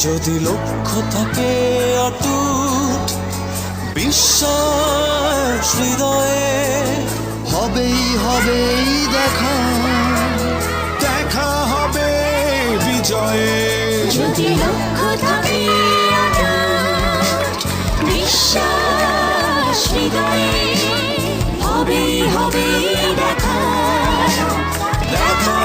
যদি লক্ষ্য থাকে অটুট বিশ্বাস হৃদয়ে, হবেই হবেই দেখা, দেখা হবে বিজয়ে। যদি লক্ষ্য থাকে অটুট বিশ্বাস হৃদয়ে, হবেই হবে দেখা, দেখা